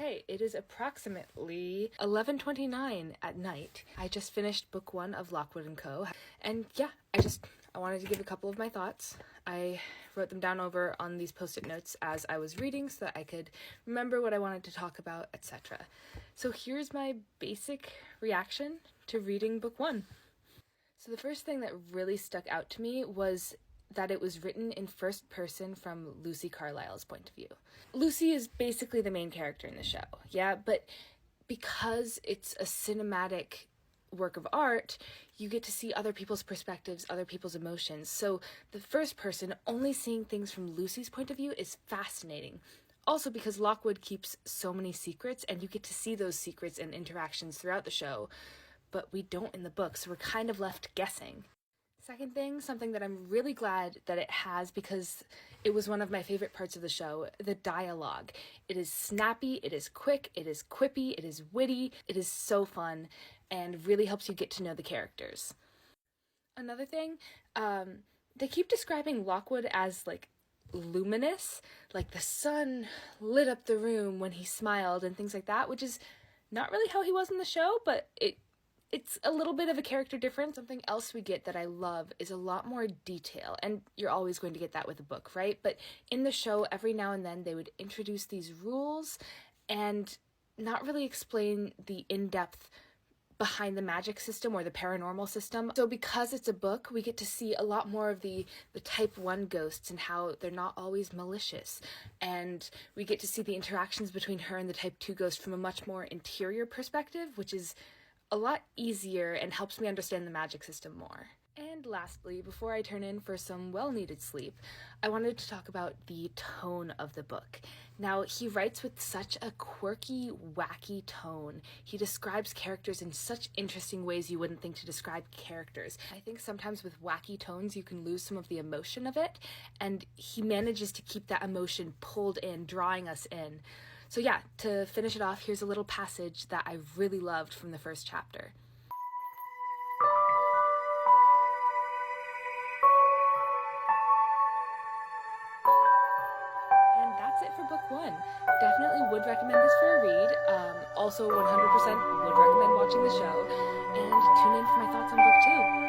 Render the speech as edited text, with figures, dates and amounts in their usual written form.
Okay, it is approximately 11:29 at night. I just finished book 1 of Lockwood CO, and yeah, I wanted to give a couple of my thoughts. I wrote them down over on these post-it notes as I was reading so that I could remember what I wanted to talk about, etc. So here's my basic reaction to reading book 1. So the first thing that really stuck out to me was that it was written in first person from Lucy Carlisle's point of view. Lucy is basically the main character in the show, yeah, but because it's a cinematic work of art, you get to see other people's perspectives, other people's emotions. So the first person only seeing things from Lucy's point of view is fascinating. Also because Lockwood keeps so many secrets, and you get to see those secrets and interactions throughout the show, but we don't in the book, so we're kind of left guessing. Second thing, something that I'm really glad that it has because it was one of my favorite parts of the show, the dialogue. It is snappy, it is quick, it is quippy, it is witty, it is so fun, and really helps you get to know the characters. Another thing, they keep describing Lockwood as, like, luminous, like the sun lit up the room when he smiled and things like that, which is not really how he was in the show, but it's a little bit of a character difference. Something else we get that I love is a lot more detail, and you're always going to get that with a book, right? But in the show, every now and then they would introduce these rules and not really explain the in-depth behind the magic system or the paranormal system. So because it's a book, we get to see a lot more of the type 1 ghosts and how they're not always malicious. And we get to see the interactions between her and the type 2 ghost from a much more interior perspective, which is a lot easier and helps me understand the magic system more. And lastly, before I turn in for some well-needed sleep, I wanted to talk about the tone of the book. Now, he writes with such a quirky, wacky tone. He describes characters in such interesting ways you wouldn't think to describe characters. I think sometimes with wacky tones you can lose some of the emotion of it, and he manages to keep that emotion pulled in, drawing us in. So yeah, to finish it off, here's a little passage that I really loved from the first chapter. And that's it for book 1. Definitely would recommend this for a read. Also 100% would recommend watching the show. And tune in for my thoughts on book 2.